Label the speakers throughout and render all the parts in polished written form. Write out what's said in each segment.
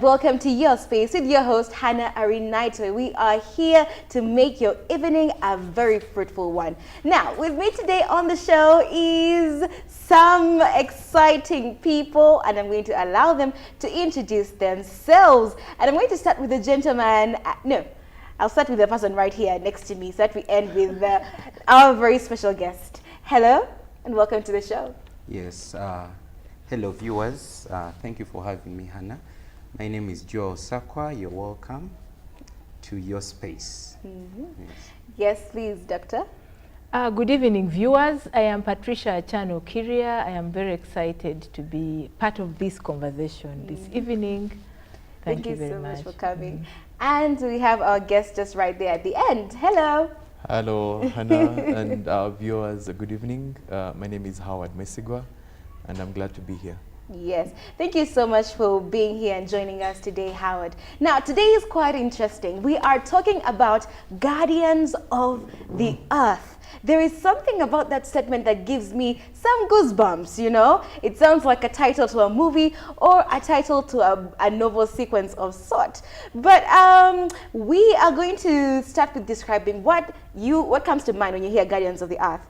Speaker 1: and welcome to Your Space with your host, Hannah Arinaito. We are here to make your evening a very fruitful one. Now, with me today on the show is some exciting people, and I'm going to allow them to introduce themselves. And I'm going to start with the gentleman. I'll start with the person right here next to me so that we end with our very special guest. Hello, and welcome to the show.
Speaker 2: Yes. Hello, viewers. Thank you for having me, Hannah. My name is Joel Sakwa. You're welcome to Your Space.
Speaker 1: Yes, please, Doctor.
Speaker 3: Good evening, viewers. I am Patricia Achano Kiria. I am very excited to be part of this conversation this evening. Thank you very
Speaker 1: so
Speaker 3: much
Speaker 1: for coming. And we have our guest just right there at the end. Hello.
Speaker 4: Hello, Hannah and our viewers. Good evening. My name is Howard Mesigwa, and I'm glad to be here.
Speaker 1: Yes, thank you so much for being here and joining us today, Howard. Now, today is quite interesting. We are talking about guardians of the earth. There is something about that statement that gives me some goosebumps, you know? It sounds like a title to a movie or a title to a novel sequence of sort. But we are going to start with describing what comes to mind when you hear Guardians of the Earth.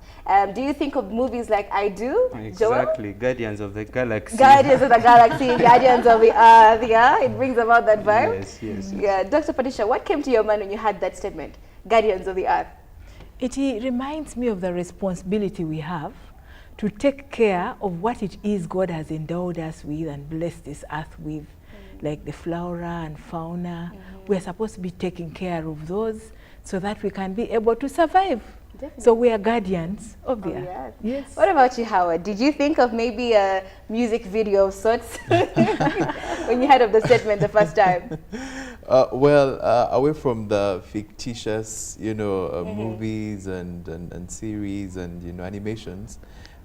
Speaker 1: Do you think of movies like I Do?
Speaker 2: Exactly,
Speaker 1: Joel?
Speaker 2: Guardians of the Galaxy.
Speaker 1: Guardians of the Galaxy, Guardians of the Earth, yeah? It brings about that vibe.
Speaker 2: Yes.
Speaker 1: Yeah, Dr. Patricia, what came to your mind when you heard that statement, Guardians of the Earth?
Speaker 3: It reminds me of the responsibility we have to take care of what it is God has endowed us with and blessed this earth with, like the flora and fauna. We're supposed to be taking care of those so that we can be able to survive.
Speaker 1: Definitely.
Speaker 3: So we are guardians of the earth. Yes.
Speaker 1: What about you, Howard? Did you think of maybe a music video of sorts when you heard of the statement the first time?
Speaker 4: Away from the fictitious, movies and series and animations,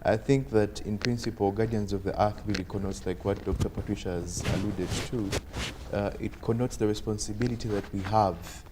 Speaker 4: I think that in principle, Guardians of the Earth really connotes, like what Dr. Patricia has alluded to. It connotes the responsibility that we have,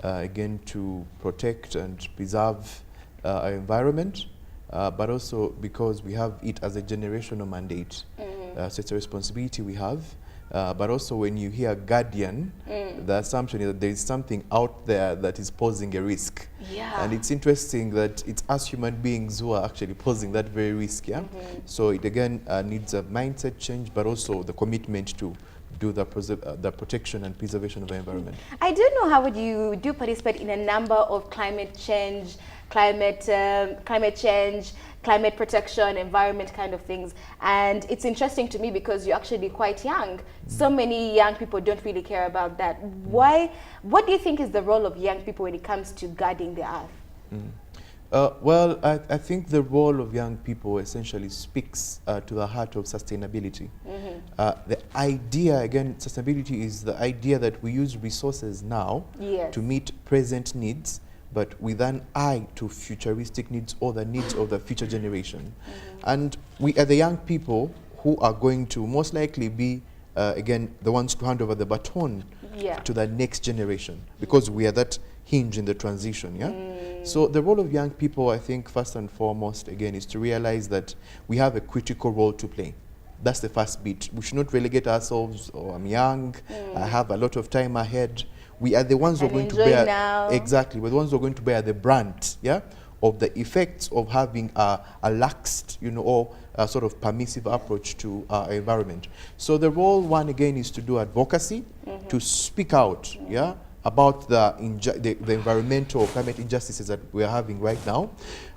Speaker 4: again, to protect and preserve our environment, but also because we have it as a generational mandate. So it's a responsibility we have. But also when you hear guardian, the assumption is that there is something out there that is posing a risk.
Speaker 1: Yeah.
Speaker 4: And it's interesting that it's us human beings who are actually posing that very risk. Yeah. So it again needs a mindset change, but also the commitment to do the protection and preservation of the environment.
Speaker 1: I do know, Howard, you do participate in a number of climate change, climate protection, environment kind of things. And it's interesting to me because you're actually quite young. So many young people don't really care about that. Why? What do you think is the role of young people when it comes to guarding the earth?
Speaker 4: I think the role of young people essentially speaks to the heart of sustainability. The idea, again, sustainability is the idea that we use resources now to meet present needs, but with an eye to futuristic needs or the needs of the future generation. And we are the young people who are going to most likely be, again, the ones to hand over the baton to the next generation, because we are that hinge in the transition, So the role of young people, I think, first and foremost, again, is to realize that we have a critical role to play. That's the first bit. We should not relegate ourselves, I'm young, I have a lot of time ahead. We are the ones who are going to bear
Speaker 1: now.
Speaker 4: Exactly. We're the ones who are going to bear the brunt, of the effects of having a laxed, or a sort of permissive approach to our environment. So the role, one again, is to do advocacy, to speak out, about the environmental or climate injustices that we are having right now,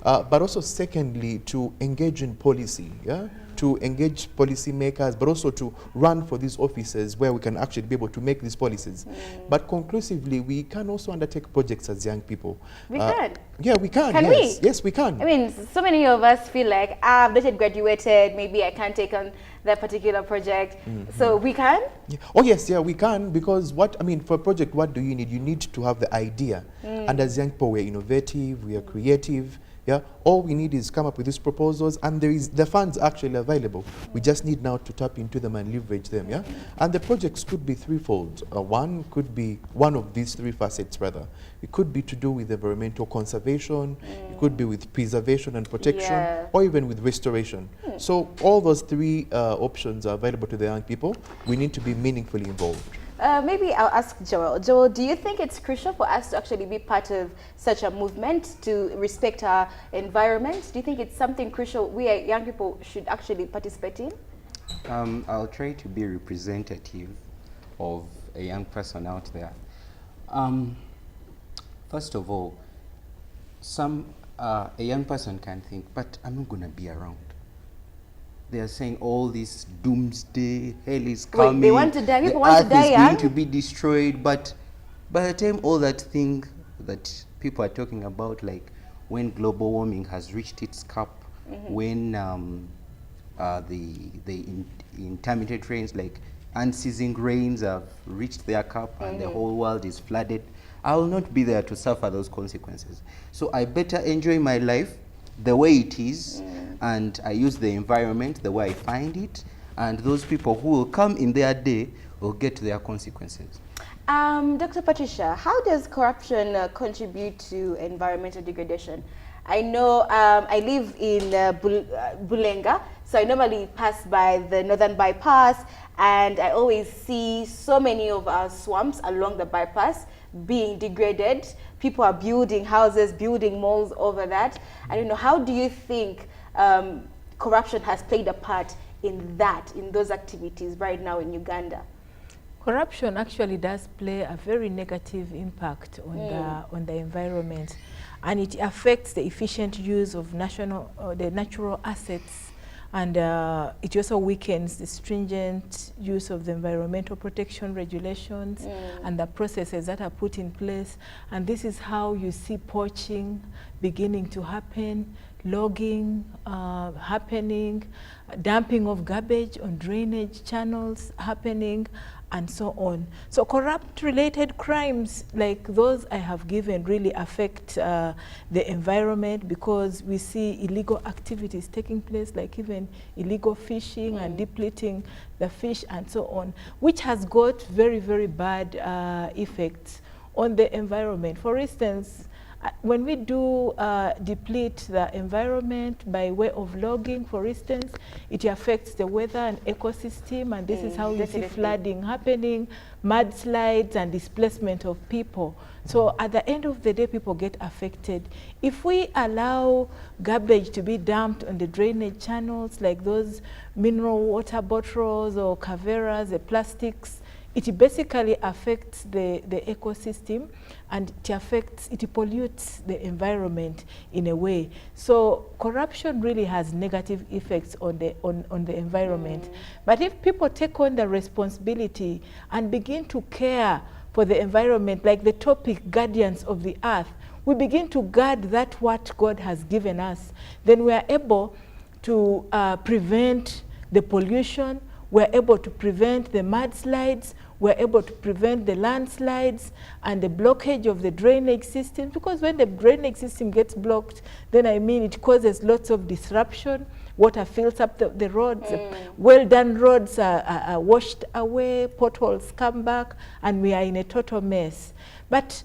Speaker 4: but also secondly, to engage in policy, to engage policymakers, but also to run for these offices where we can actually be able to make these policies. But conclusively, we can also undertake projects as young people.
Speaker 1: We can?
Speaker 4: Yeah, we can.
Speaker 1: Can
Speaker 4: yes.
Speaker 1: we?
Speaker 4: Yes, we can.
Speaker 1: I mean, so many of us feel like, I've just graduated, maybe I can't take on that particular project. So we can?
Speaker 4: Yeah. Oh yes, we can, because for a project, what do you need? You need to have the idea. And as young people, we're innovative, we are creative. All we need is come up with these proposals, and the funds actually available. We just need now to tap into them and leverage them. And the projects could be threefold. One could be one of these three facets, rather. It could be to do with environmental conservation, it could be with preservation and protection, or even with restoration. So all those three options are available to the young people. We need to be meaningfully involved.
Speaker 1: Maybe I'll ask Joel. Joel, do you think it's crucial for us to actually be part of such a movement to respect our environment? Do you think it's something crucial we young people should actually participate in?
Speaker 2: I'll try to be representative of a young person out there. First of all, a young person can think, but I'm not going to be around. They are saying all this doomsday, hell is coming.
Speaker 1: Wait, they want to die. People
Speaker 2: the
Speaker 1: want to
Speaker 2: earth
Speaker 1: die
Speaker 2: is
Speaker 1: young?
Speaker 2: going to be destroyed. But by the time all that thing that people are talking about, like when global warming has reached its cap, when the intermittent rains, like unceasing rains, have reached their cap and the whole world is flooded, I will not be there to suffer those consequences. So I better enjoy my life the way it is, and I use the environment the way I find it, and those people who will come in their day will get their consequences.
Speaker 1: Dr. Patricia, how does corruption contribute to environmental degradation? I know I live in Bulenga, so I normally pass by the Northern Bypass, and I always see so many of our swamps along the bypass being degraded. People are building houses, building malls over that. I don't know, how do you think corruption has played a part in that, in those activities right now in Uganda?
Speaker 3: Corruption actually does play a very negative impact on the environment, and it affects the efficient use of the natural assets, and it also weakens the stringent use of the environmental protection regulations and the processes that are put in place. And this is how you see poaching beginning to happen, logging happening, dumping of garbage on drainage channels happening, and so on. So corrupt-related crimes like those I have given really affect the environment, because we see illegal activities taking place, like even illegal fishing and depleting the fish and so on, which has got very, very bad effects on the environment. For instance, when we do deplete the environment by way of logging, for instance, it affects the weather and ecosystem, and this is how we see flooding happening, mudslides and displacement of people. So at the end of the day, people get affected. If we allow garbage to be dumped on the drainage channels, like those mineral water bottles or caveras, the plastics, it basically affects the ecosystem, and it pollutes the environment in a way. So corruption really has negative effects on the environment. But if people take on the responsibility and begin to care for the environment, like the topic, guardians of the earth, we begin to guard that what God has given us, then we are able to prevent the pollution, we're able to prevent the mudslides, we're able to prevent the landslides and the blockage of the drainage system, because when the drainage system gets blocked, then it causes lots of disruption. Water fills up the roads, well-done roads are washed away, potholes come back, and we are in a total mess. But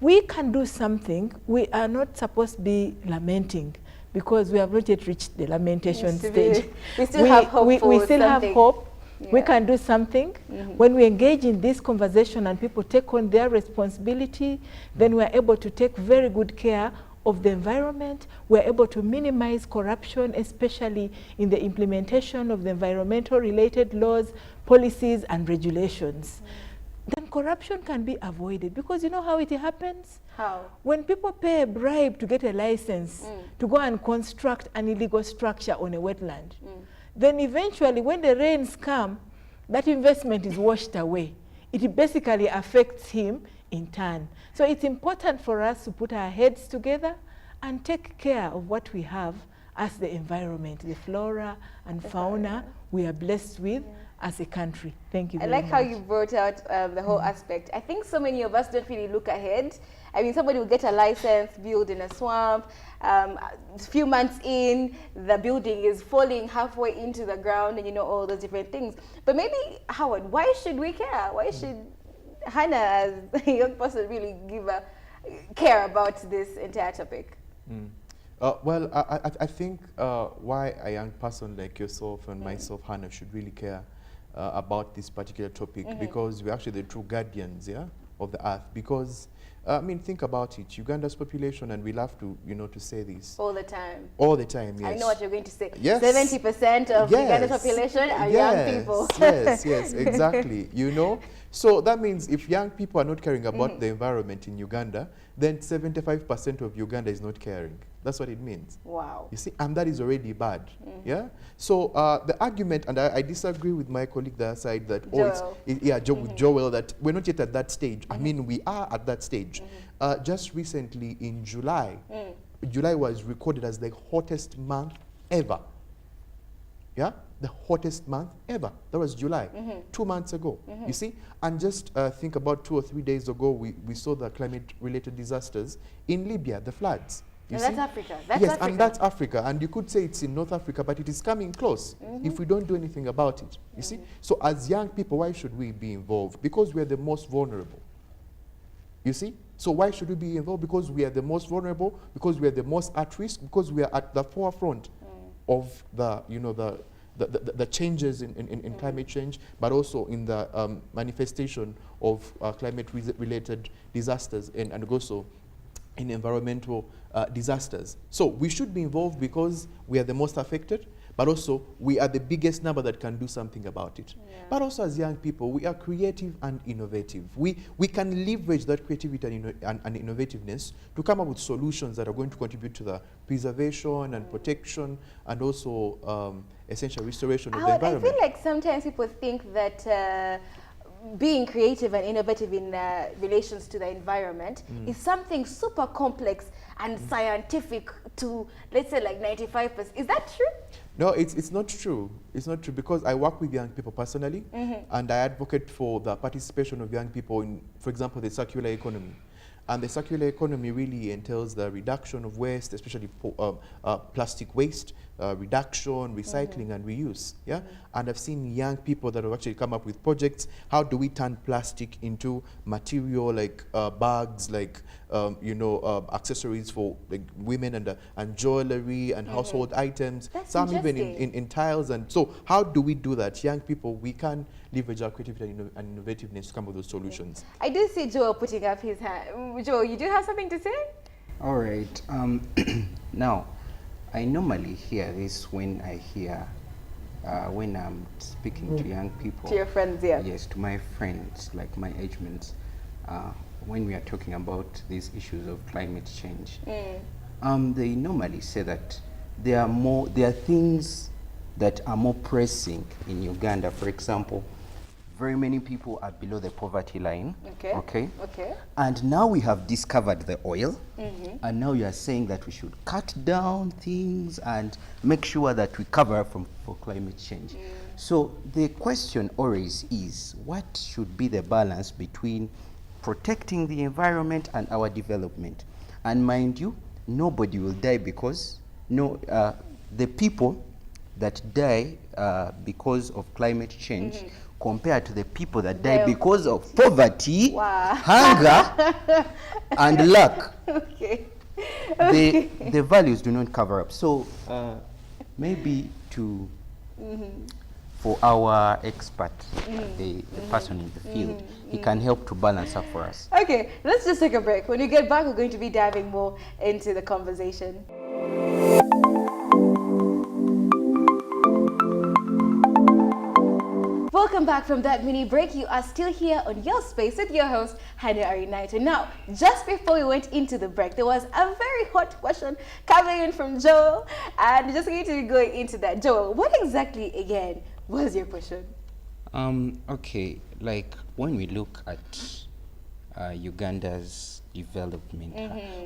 Speaker 3: we can do something. We are not supposed to be lamenting, because we have not yet reached the lamentation stage.
Speaker 1: We still have hope
Speaker 3: we still have hope.
Speaker 1: Yeah.
Speaker 3: We can do something. When we engage in this conversation and people take on their responsibility, then we're able to take very good care of the environment. We're able to minimize corruption, especially in the implementation of the environmental related laws, policies, and regulations. Then corruption can be avoided, because you know how it happens?
Speaker 1: How?
Speaker 3: When people pay a bribe to get a license to go and construct an illegal structure on a wetland, then eventually when the rains come, that investment is washed away. It basically affects him in turn. So it's important for us to put our heads together and take care of what we have as the environment, the flora and fauna we are blessed with as a country. Thank you very much.
Speaker 1: I like how you brought out the whole aspect. I think so many of us don't really look ahead. I mean, somebody will get a license, build in a swamp. A few months in, the building is falling halfway into the ground, and all those different things. But maybe, Howard, why should we care? Why should Hannah, as a young person, really care about this entire topic?
Speaker 4: Well, I think why a young person like yourself and myself, Hannah, should really care about this particular topic because we're actually the true guardians, yeah, of the earth. Because I mean, think about it. Uganda's population, and we love to, to say this
Speaker 1: all the time.
Speaker 4: all the time. Yes.
Speaker 1: I know what you're going to say.
Speaker 4: Yes.
Speaker 1: 70% of Uganda's population are young people.
Speaker 4: Yes, exactly. So that means if young people are not caring about the environment in Uganda, then 75% of Uganda is not caring. That's what it means.
Speaker 1: Wow.
Speaker 4: You see, and that is already bad. Yeah. So the argument, and I disagree with my colleague the other side that with Joel, that we're not yet at that stage. I mean, we are at that stage. Just recently in July, July was recorded as the hottest month ever. Yeah, the hottest month ever. That was July, 2 months ago. You see, and just think about 2 or 3 days ago, we saw the climate-related disasters in Libya, the floods.
Speaker 1: That's Africa.
Speaker 4: And that's Africa. And you could say it's in North Africa, but it is coming close if we don't do anything about it. You see? So as young people, why should we be involved? Because we are the most vulnerable. You see? So why should we be involved? Because we are the most vulnerable, because we are the most at risk, because we are at the forefront of the changes in climate change, but also in the manifestation of climate-related disasters and also in environmental disasters. So we should be involved because we are the most affected, but also we are the biggest number that can do something about it. Yeah. But also as young people, we are creative and innovative. We can leverage that creativity and innovativeness to come up with solutions that are going to contribute to the preservation and protection and also essential restoration of the environment.
Speaker 1: I feel like sometimes people think that being creative and innovative in relations to the environment is something super complex and scientific to, let's say, like 95%. Is that true?
Speaker 4: No, it's not true. It's not true because I work with young people personally and I advocate for the participation of young people in, for example, the circular economy. And the circular economy really entails the reduction of waste, especially plastic waste, reduction, recycling, and reuse. Yeah, and I've seen young people that have actually come up with projects. How do we turn plastic into material like bags, like accessories for like women and jewelry and household items.
Speaker 1: That's
Speaker 4: some even in tiles. And so, how do we do that? Young people, we can leverage our creativity and innovativeness to come up with those solutions.
Speaker 1: I do see Joel putting up his hand. Joel, you do have something to say?
Speaker 2: All right. Now, I normally hear this when I'm speaking to young people.
Speaker 1: To your friends, yeah.
Speaker 2: Yes, to my friends, like my age mates, when we are talking about these issues of climate change. They normally say that there are things that are more pressing in Uganda. For example, very many people are below the poverty line. Okay. And now we have discovered the oil, and now you are saying that we should cut down things and make sure that we cover for climate change. So the question always is, what should be the balance between protecting the environment and our development? And mind you, nobody will die because the people that die because of climate change compared to the people that die because of poverty, hunger, and lack. The values do not cover up. So maybe for our expert, the person in the field, he can help to balance up for us.
Speaker 1: Okay, let's just take a break. When you get back, we're going to be diving more into the conversation. Welcome back from that mini break. You are still here on Your Space with your host, Hannah Arinaito. Now, just before we went into the break, there was a very hot question coming in from Joel, and just going to be going into that. Joel, what exactly, again, was your question?
Speaker 2: Okay, like when we look at Uganda's development,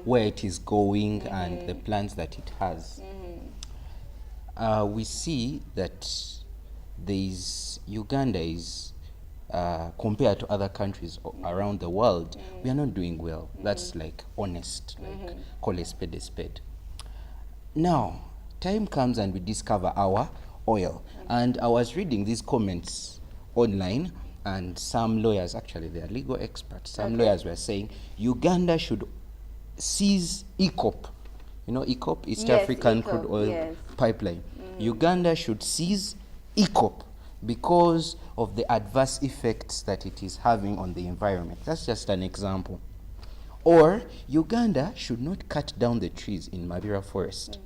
Speaker 2: where it is going and the plans that it has, we see that Uganda is, compared to other countries around the world, we are not doing well. That's like honest, like call a spade a spade. Now, time comes and we discover our oil. And I was reading these comments online, and some lawyers, actually they are legal experts, some lawyers were saying Uganda should seize EACOP. You know EACOP, East African Crude Oil Pipeline. Uganda should seize EACOP because of the adverse effects that it is having on the environment. That's just an example. Or Uganda should not cut down the trees in Mabira Forest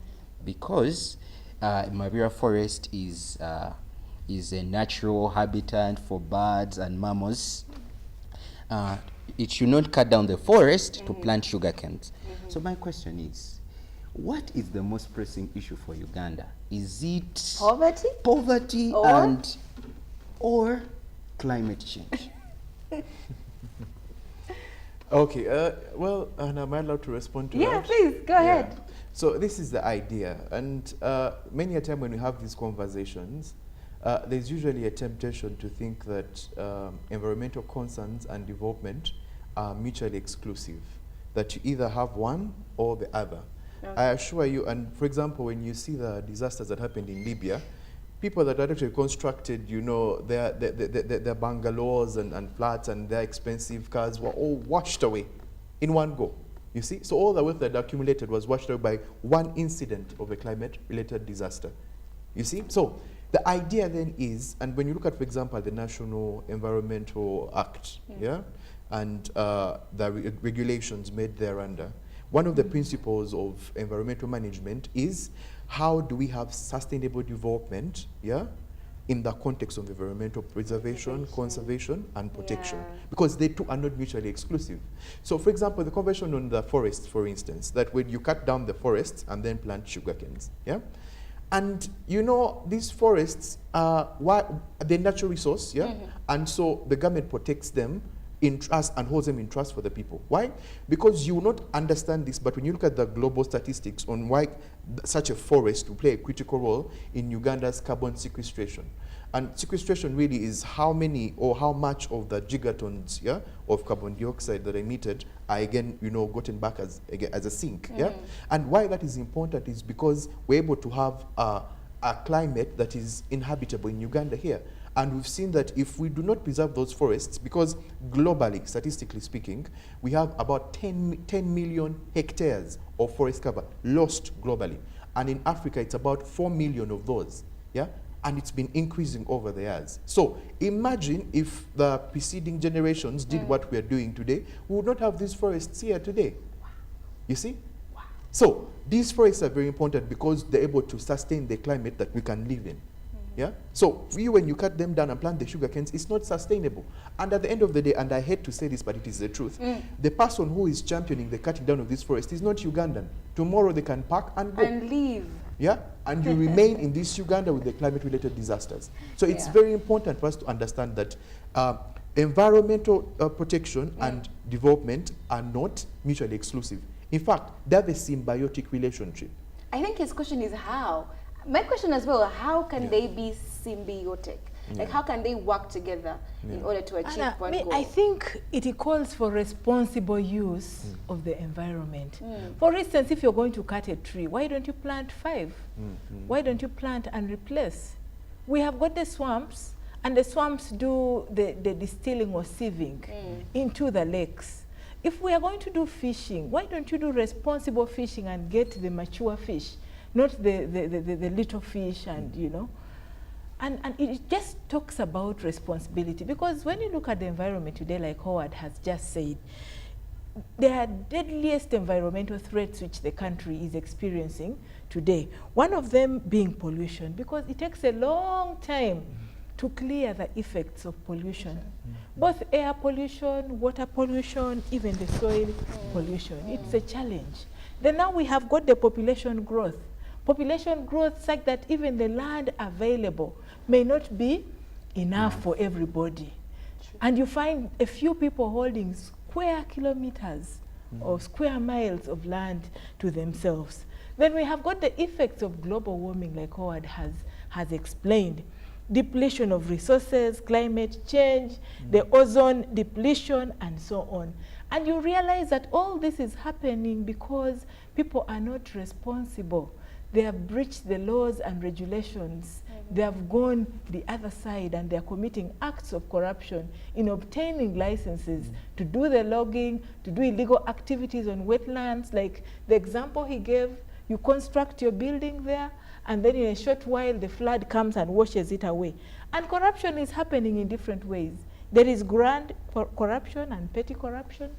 Speaker 2: because Mabira Forest is a natural habitat for birds and mammals. It should not cut down the forest to plant sugar canes. So my question is, what is the most pressing issue for Uganda? Is it
Speaker 1: Poverty?
Speaker 2: or climate change?
Speaker 4: Okay, well, and am I allowed to respond to that?
Speaker 1: Yeah, please, go ahead.
Speaker 4: So this is the idea, and many a time when we have these conversations, there's usually a temptation to think that environmental concerns and development are mutually exclusive, that you either have one or the other.
Speaker 1: Okay.
Speaker 4: I assure you, and for example, when you see the disasters that happened in Libya, people that actually constructed, you know, their bungalows and flats and their expensive cars were all washed away in one go. You see? So all the wealth that accumulated was washed away by one incident of a climate-related disaster. You see? So the idea then is, and when you look at, for example, the National Environmental Act, and the regulations made thereunder, one of the principles of environmental management is how do we have sustainable development, in the context of environmental preservation, conservation, and protection, because they two are not mutually exclusive. So, for example, the Convention on the Forest, for instance, that when you cut down the forests and then plant sugar canes, and you know, these forests are they're natural resource, and so the government protects them in trust and holds them in trust for the people. Why? Because you will not understand this, but when you look at the global statistics on why such a forest will play a critical role in Uganda's carbon sequestration. And sequestration really is how many or how much of the gigatons of carbon dioxide that are emitted are again, you know, gotten back as a sink. And why that is important is because we're able to have a climate that is inhabitable in Uganda here. And we've seen that if we do not preserve those forests, because globally, statistically speaking, we have about 10 million hectares of forest cover lost globally. And in Africa, it's about 4 million of those, and it's been increasing over the years. So imagine if the preceding generations did what we are doing today, we would not have these forests here today. You see? So these forests are very important because they're able to sustain the climate that we can live in. So when you cut them down and plant the sugar canes, it's not sustainable. And at the end of the day, and I hate to say this, but it is the truth, the person who is championing the cutting down of this forest is not Ugandan. Tomorrow they can pack and go.
Speaker 1: And leave.
Speaker 4: And you remain in this Uganda with the climate-related disasters. So it's very important for us to understand that environmental protection and development are not mutually exclusive. In fact, they have a symbiotic relationship.
Speaker 1: I think his question is how. My question as well, how can they be symbiotic? Like how can they work together in order to achieve one goal?
Speaker 3: I think it calls for responsible use of the environment. For instance, if you're going to cut a tree, why don't you plant 5? Why don't you plant and replace? We have got the swamps, and the swamps do the distilling or sieving into the lakes. If we are going to do fishing, why don't you do responsible fishing and get the mature fish? Not the little fish, and you know, and it just talks about responsibility, because when you look at the environment today, like Howard has just said, there are deadliest environmental threats which the country is experiencing today. One of them being pollution, because it takes a long time to clear the effects of pollution, both air pollution, water pollution, even the soil pollution. It's a challenge. Then now we have got the population growth. Population growth such that even the land available may not be enough for everybody. And you find a few people holding square kilometers or square miles of land to themselves. Then we have got the effects of global warming, like Howard has explained. Depletion of resources, climate change, the ozone depletion, and so on. And you realize that all this is happening because people are not responsible. They have breached the laws and regulations. They have gone the other side, and they are committing acts of corruption in obtaining licenses to do the logging, to do illegal activities on wetlands. Like the example he gave, you construct your building there, and then in a short while the flood comes and washes it away. And corruption is happening in different ways. There is grand corruption and petty corruption.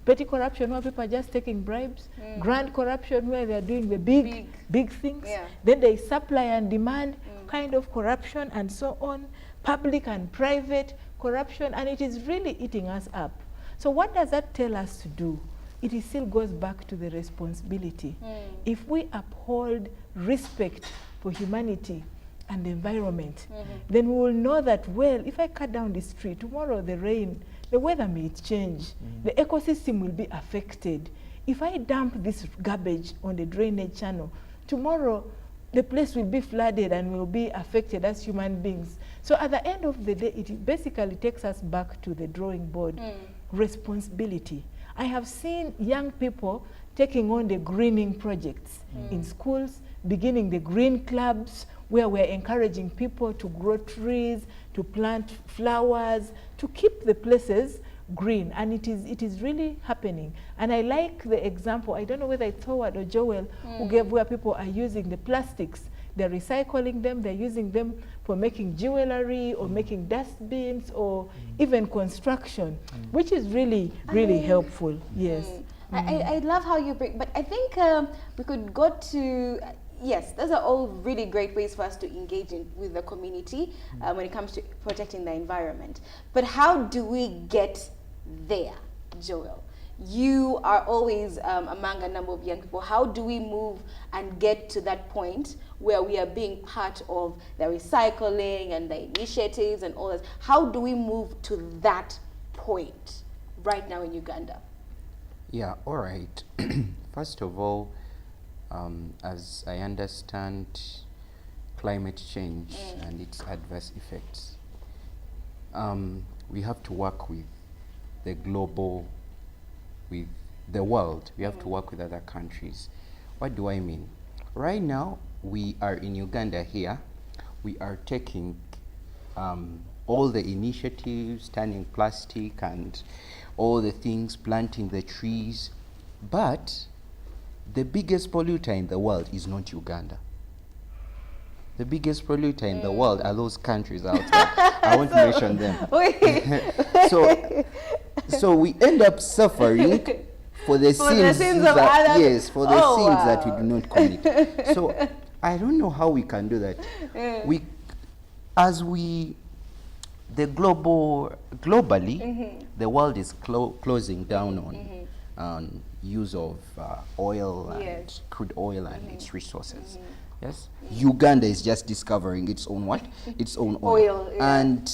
Speaker 3: Petty corruption where people are just taking bribes. Grand corruption where they are doing the big things.
Speaker 1: Yeah.
Speaker 3: Then there is supply and demand kind of corruption and so on. Public and private corruption, and it is really eating us up. So what does that tell us to do? It still goes back to the responsibility. If we uphold respect for humanity and the environment, then we will know that, well, if I cut down this tree, tomorrow the weather may change. The ecosystem will be affected. If I dump this garbage on the drainage channel, tomorrow the place will be flooded and will be affected as human beings. So at the end of the day, it basically takes us back to the drawing board. Responsibility. I have seen young people taking on the greening projects in schools, beginning the green clubs, where we're encouraging people to grow trees, to plant flowers, to keep the places green. And it is really happening. And I like the example, I don't know whether it's Howard or Joel, who gave where people are using the plastics. They're recycling them, they're using them for making jewelry or making dustbins or even construction, which is really, really helpful. Yes.
Speaker 1: I love how you bring, but I think we could go to, yes, those are all really great ways for us to engage with the community when it comes to protecting the environment. But how do we get there, Joel? You are always among a number of young people. How do we move and get to that point where we are being part of the recycling and the initiatives and all that? How do we move to that point right now in Uganda?
Speaker 2: Yeah, all right. First of all, as I understand climate change and its adverse effects, we have to work with the global, with the world. We have to work with other countries. What do I mean? Right now, we are in Uganda here. We are taking all the initiatives, turning plastic and all the things, planting the trees. But the biggest polluter in the world is not Uganda. The biggest polluter in the world are those countries out there. I won't mention them. So we end up suffering for the sins
Speaker 1: of
Speaker 2: that,
Speaker 1: others.
Speaker 2: yes, for the sins that we do not commit. So I don't know how we can do that. Globally, the world is closing down on use of oil and crude oil and its resources. Yes, Uganda is just discovering its own what? Its own oil. And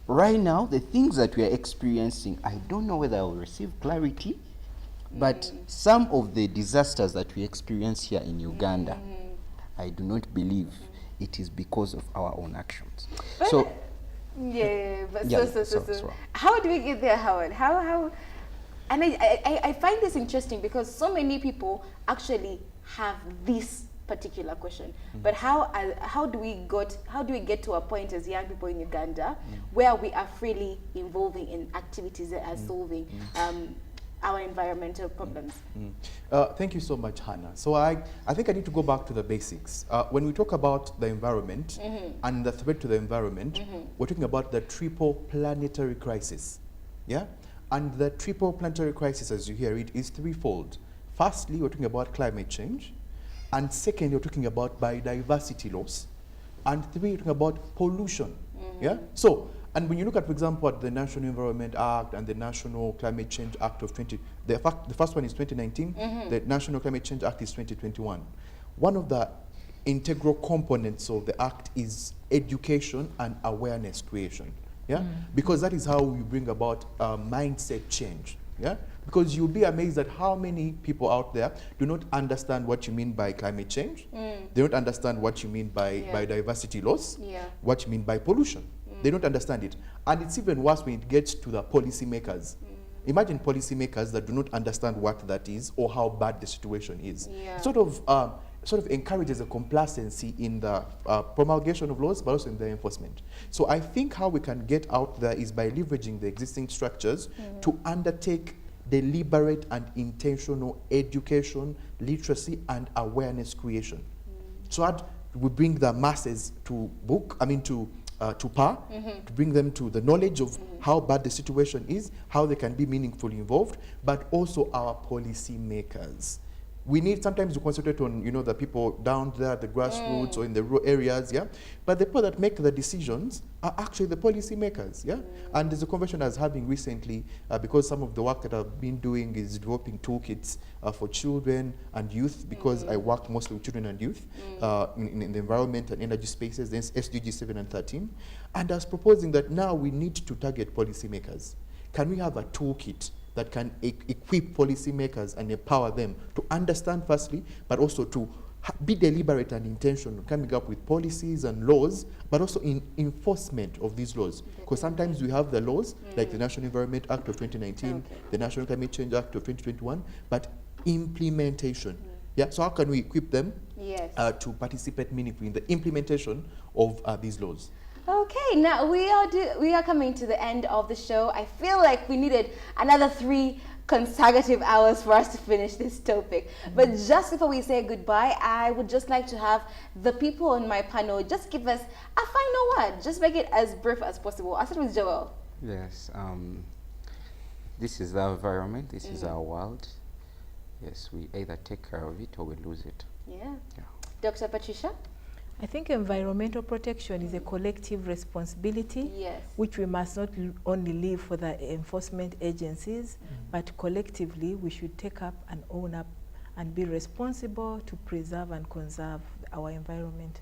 Speaker 2: right now, the things that we are experiencing, I don't know whether I will receive clarity, but some of the disasters that we experience here in Uganda, I do not believe it is because of our own actions.
Speaker 1: But
Speaker 2: so,
Speaker 1: how do we get there, Howard? How? And I find this interesting because so many people actually have this particular question, but how do we get to a point as young people in Uganda where we are freely involving in activities that are solving our environmental problems?
Speaker 4: Thank you so much, Hannah. So I think I need to go back to the basics. When we talk about the environment and the threat to the environment, we're talking about the triple planetary crisis. Yeah? And the triple planetary crisis, as you hear it, is threefold. Firstly, we're talking about climate change. And second, you're talking about biodiversity loss. And three, you're talking about pollution. Yeah? So, and when you look at, for example, at the National Environment Act and the National Climate Change Act of the first one is 2019, the National Climate Change Act is 2021. One of the integral components of the act is education and awareness creation. Yeah? Because that is how you bring about mindset change. Yeah? Because you'll be amazed at how many people out there do not understand what you mean by climate change. They don't understand what you mean by biodiversity loss, what you mean by pollution. They don't understand it. And it's even worse when it gets to the policymakers. Imagine policymakers that do not understand what that is or how bad the situation is. Sort of encourages a complacency in the promulgation of laws, but also in their enforcement. So I think how we can get out there is by leveraging the existing structures to undertake deliberate and intentional education, literacy, and awareness creation. so that we bring the masses to power, to bring them to the knowledge of how bad the situation is, how they can be meaningfully involved, but also our policy makers. We need sometimes to concentrate on, you know, the people down there, the grassroots or in the rural areas, yeah. But the people that make the decisions are actually the policy makers, yeah. And there's a convention I was having recently because some of the work that I've been doing is developing toolkits for children and youth, because I work mostly with children and youth in the environment and energy spaces, then SDG 7 and 13. And I was proposing that now we need to target policy makers. Can we have a toolkit that can equip policymakers and empower them to understand firstly, but also to be deliberate and intentional, coming up with policies and laws, but also in enforcement of these laws. Because sometimes we have the laws, like the National Environment Act of 2019, the National Climate Change Act of 2021, but implementation. Yeah, so how can we equip them to participate meaningfully in the implementation of these laws?
Speaker 1: Okay, now we are coming to the end of the show. I feel like we needed another 3 consecutive hours for us to finish this topic. But just before we say goodbye, I would just like to have the people on my panel just give us a final word. Just make it as brief as possible. I'll start with Joel.
Speaker 2: Yes, this is our environment, this is our world. Yes, we either take care of it or we lose it.
Speaker 1: Yeah. Dr. Patricia?
Speaker 3: I think environmental protection is a collective responsibility, which we must not only leave for the enforcement agencies, but collectively we should take up and own up and be responsible to preserve and conserve our environment.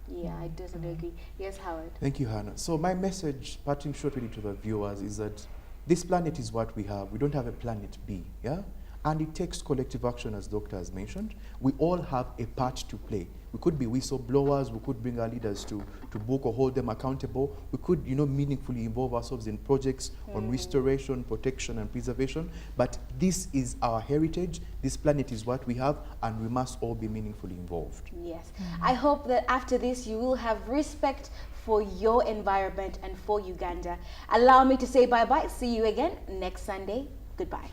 Speaker 1: Yeah, I totally agree. Yes, Howard.
Speaker 4: Thank you, Hannah. So my message, parting shortly to the viewers, is that this planet is what we have. We don't have a planet B, yeah? And it takes collective action, as Doctor has mentioned. We all have a part to play. We could be whistleblowers, we could bring our leaders to book or hold them accountable. We could, you know, meaningfully involve ourselves in projects on restoration, protection, and preservation. But this is our heritage, this planet is what we have, and we must all be meaningfully involved.
Speaker 1: Yes. I hope that after this you will have respect for your environment and for Uganda. Allow me to say bye-bye. See you again next Sunday. Goodbye.